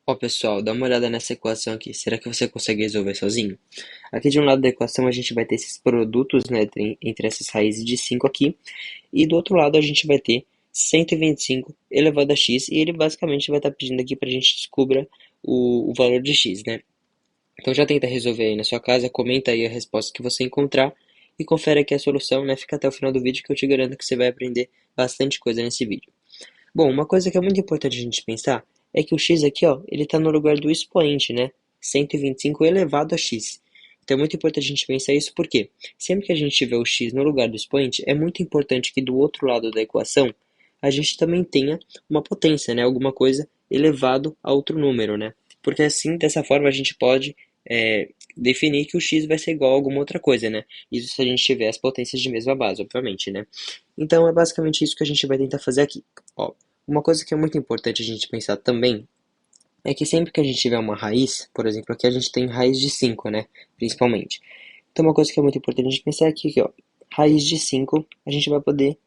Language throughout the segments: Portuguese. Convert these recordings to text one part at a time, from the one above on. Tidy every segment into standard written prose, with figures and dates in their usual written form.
Ó, pessoal, dá uma olhada nessa equação aqui. Será que você consegue resolver sozinho? Aqui de um lado da equação a gente vai ter esses produtos, né, entre essas raízes de 5 aqui. E do outro lado a gente vai ter 125 elevado a x. E ele basicamente vai estar pedindo aqui para a gente descubra o valor de x, né? Então já tenta resolver aí na sua casa, comenta aí a resposta que você encontrar. E confere aqui a solução, né? Fica até o final do vídeo que eu te garanto que você vai aprender bastante coisa nesse vídeo. Bom, uma coisa que é muito importante a gente pensar é que o x aqui, ó, ele está no lugar do expoente, né? 125 elevado a x. Então é muito importante a gente pensar isso porque sempre que a gente tiver o x no lugar do expoente, é muito importante que do outro lado da equação a gente também tenha uma potência, né? Alguma coisa elevado a outro número, né? Porque assim, dessa forma, a gente pode definir que o x vai ser igual a alguma outra coisa, né? Isso se a gente tiver as potências de mesma base, obviamente, né? Então é basicamente isso que a gente vai tentar fazer aqui. Ó, uma coisa que é muito importante a gente pensar também é que sempre que a gente tiver uma raiz, por exemplo, aqui a gente tem raiz de 5, né? Principalmente. Então uma coisa que é muito importante a gente pensar aqui, ó, raiz de 5, a gente vai poder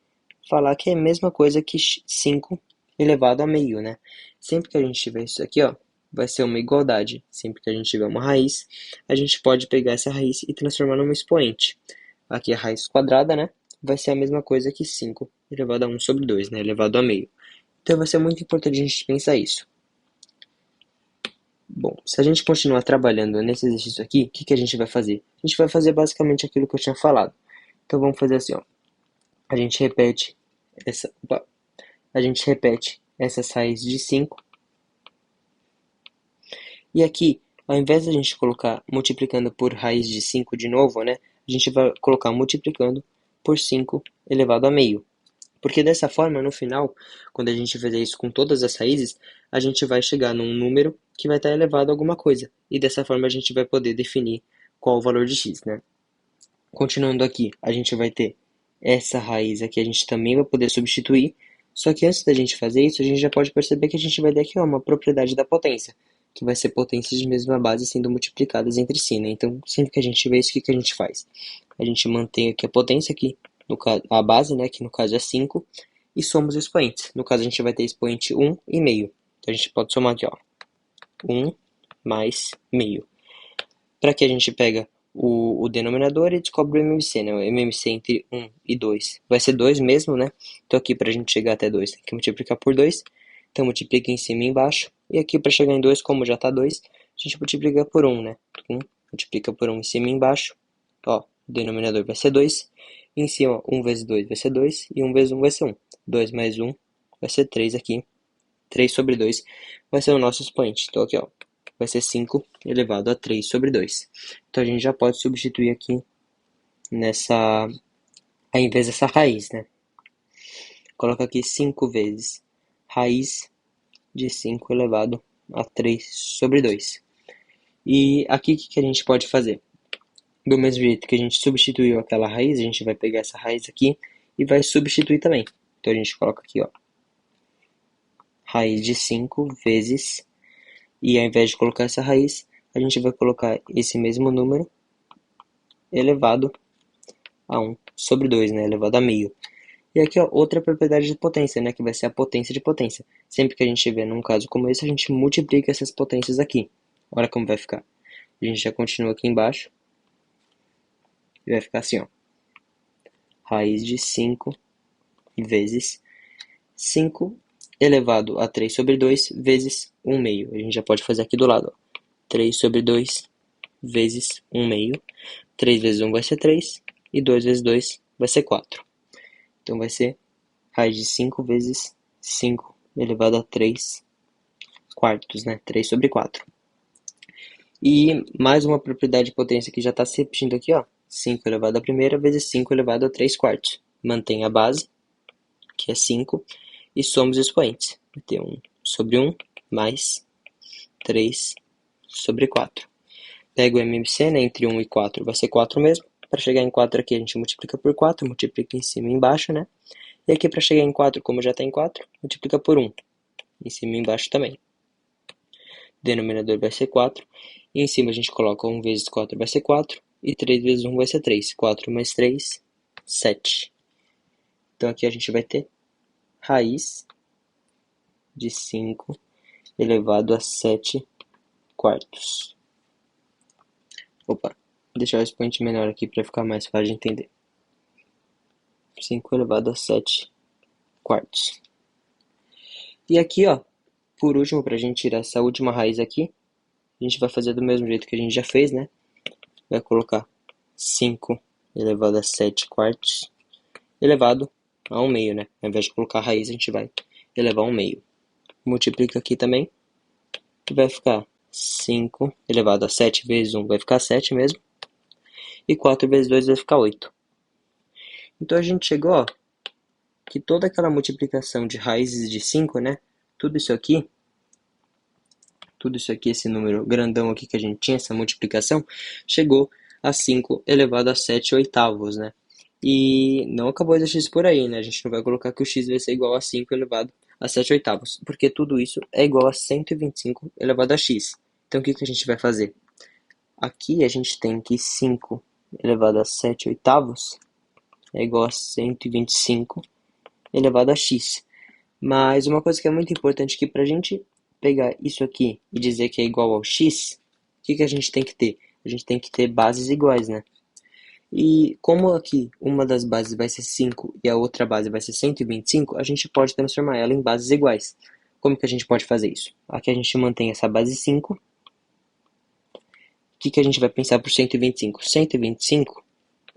falar que é a mesma coisa que 5 elevado a meio, né? Sempre que a gente tiver isso aqui, ó, vai ser uma igualdade. Sempre que a gente tiver uma raiz, a gente pode pegar essa raiz e transformar numa expoente. Aqui a raiz quadrada, né? Vai ser a mesma coisa que 5 elevado a 1 sobre 2, né? Elevado a meio. Então vai ser muito importante a gente pensar isso. Bom, se a gente continuar trabalhando nesse exercício aqui, o que que a gente vai fazer? A gente vai fazer basicamente aquilo que eu tinha falado. Então vamos fazer assim, ó. A gente repete opa, a gente repete essas raízes de 5. E aqui, ao invés de a gente colocar multiplicando por raiz de 5 de novo, né? A gente vai colocar multiplicando por 5 elevado a meio. Porque dessa forma, no final, quando a gente fizer isso com todas as raízes, a gente vai chegar num número que vai estar elevado a alguma coisa. E dessa forma a gente vai poder definir qual o valor de x, né? Continuando aqui, a gente vai ter essa raiz aqui, a gente também vai poder substituir. Só que antes da gente fazer isso, a gente já pode perceber que a gente vai ter aqui ó, uma propriedade da potência, que vai ser potências de mesma base sendo multiplicadas entre si, né? Então, sempre que a gente vê isso, o que que a gente faz? A gente mantém aqui a potência, aqui, no caso, a base, né, que no caso é 5, e somos os expoentes. No caso, a gente vai ter expoente 1 e meio. Então, a gente pode somar aqui, ó, 1 mais meio. Para que a gente pega o denominador e descobre o MMC, né? O MMC entre 1 e 2 vai ser 2 mesmo, né? Então aqui para a gente chegar até 2 tem que multiplicar por 2. Então multiplica em cima e embaixo. E aqui para chegar em 2, como já está 2, a gente multiplica por 1, né? 1 multiplica por 1 em cima e embaixo. Ó, o denominador vai ser 2. E em cima, 1 vezes 2 vai ser 2. E 1 vezes 1 vai ser 1. 2 mais 1 vai ser 3 aqui. 3 sobre 2 vai ser o nosso expoente. Então aqui, ó, vai ser 5 elevado a 3 sobre 2. Então a gente já pode substituir aqui nessa, ao invés dessa raiz, né? Coloca aqui 5 vezes raiz de 5 elevado a 3 sobre 2. E aqui o que que a gente pode fazer? Do mesmo jeito que a gente substituiu aquela raiz, a gente vai pegar essa raiz aqui e vai substituir também. Então a gente coloca aqui, ó, raiz de 5 vezes, e ao invés de colocar essa raiz, a gente vai colocar esse mesmo número elevado a 1 sobre 2, né, elevado a meio. E aqui, ó, outra propriedade de potência, né, que vai ser a potência de potência. Sempre que a gente tiver num caso como esse, a gente multiplica essas potências aqui. Olha como vai ficar. A gente já continua aqui embaixo. E vai ficar assim, ó. Raiz de 5 vezes 5 elevado a 3 sobre 2 vezes 1 meio. A gente já pode fazer aqui do lado, ó. 3 sobre 2 vezes 1 meio. 3 vezes 1 vai ser 3. E 2 vezes 2 vai ser 4. Então vai ser raiz de 5 vezes 5 elevado a 3 quartos, né? 3 sobre 4. E mais uma propriedade de potência que já está se repetindo aqui, ó. 5 elevado à primeira vezes 5 elevado a 3 quartos. Mantém a base, que é 5, e somos expoentes. Vai ter 1 sobre 1 mais 3 sobre 4. Pega o MMC, né? Entre 1 e 4 vai ser 4 mesmo. Para chegar em 4 aqui a gente multiplica por 4, multiplica em cima e embaixo, né? E aqui para chegar em 4, como já está em 4, multiplica por 1, em cima e embaixo também. Denominador vai ser 4. E em cima a gente coloca 1 vezes 4 vai ser 4. E 3 vezes 1 vai ser 3. 4 mais 3, 7. Então aqui a gente vai ter raiz de 5 elevado a 7 quartos. Opa, deixar o expoente menor aqui para ficar mais fácil de entender. 5 elevado a 7 quartos. E aqui, ó, por último, para a gente tirar essa última raiz aqui, a gente vai fazer do mesmo jeito que a gente já fez, né? Vai colocar 5 elevado a 7 quartos, elevado a 1 meio, né? Ao invés de colocar a raiz, a gente vai elevar a 1 meio. Multiplica aqui também, e vai ficar 5 elevado a 7 vezes 1 vai ficar 7 mesmo, e 4 vezes 2 vai ficar 8. Então a gente chegou, ó, que toda aquela multiplicação de raízes de 5, né? Tudo isso aqui, esse número grandão aqui que a gente tinha, essa multiplicação, chegou a 5 elevado a 7 oitavos, né? E não acabou o exercício por aí, né? A gente não vai colocar que o x vai ser igual a 5 elevado a 7 oitavos, porque tudo isso é igual a 125 elevado a x. Então, o que a gente vai fazer? Aqui a gente tem que 5 elevado a 7 oitavos é igual a 125 elevado a x. Mas uma coisa que é muito importante aqui para a gente pegar isso aqui e dizer que é igual ao x, o que a gente tem que ter? A gente tem que ter bases iguais, né? E como aqui uma das bases vai ser 5 e a outra base vai ser 125, a gente pode transformar ela em bases iguais. Como que a gente pode fazer isso? Aqui a gente mantém essa base 5. O que a gente vai pensar por 125? 125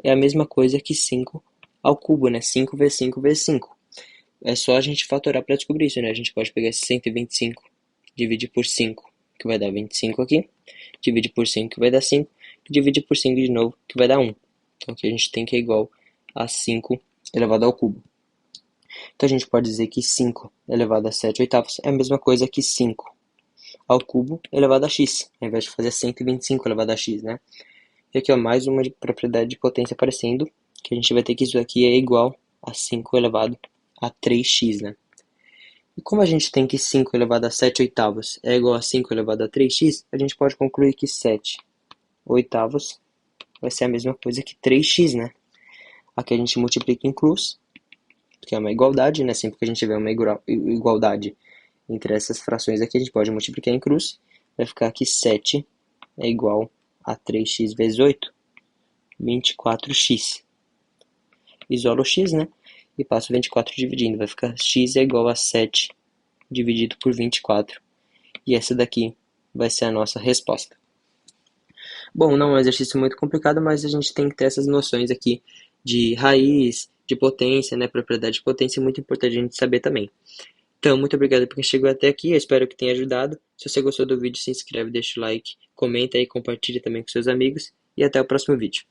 é a mesma coisa que 5 ao cubo, né? 5 vezes 5 vezes 5. É só a gente fatorar para descobrir isso, né? A gente pode pegar esse 125, dividir por 5, que vai dar 25 aqui, dividir por 5, que vai dar 5, e dividir por 5 de novo, que vai dar 1. Então aqui a gente tem que é igual a 5 elevado ao cubo. Então a gente pode dizer que 5 elevado a 7 oitavos é a mesma coisa que 5 ao cubo elevado a x, ao invés de fazer 125 elevado a x, né? E aqui, ó, mais uma propriedade de potência aparecendo, que a gente vai ter que isso aqui é igual a 5 elevado a 3x, né? E como a gente tem que 5 elevado a 7 oitavos é igual a 5 elevado a 3x, a gente pode concluir que 7 oitavos vai ser a mesma coisa que 3x, né? Aqui a gente multiplica em cruz, que é uma igualdade, né? Sempre que a gente tiver uma igualdade entre essas frações aqui, a gente pode multiplicar em cruz. Vai ficar que 7 é igual a 3x vezes 8, 24x. Isolo o x, né? E passo 24 dividindo. Vai ficar x é igual a 7 dividido por 24. E essa daqui vai ser a nossa resposta. Bom, não é um exercício muito complicado, mas a gente tem que ter essas noções aqui de raiz, de potência, né? Propriedade de potência é muito importante a gente saber também. Então, muito obrigado por quem chegou até aqui, eu espero que tenha ajudado. Se você gostou do vídeo, se inscreve, deixa o like, comenta e compartilha também com seus amigos. E até o próximo vídeo.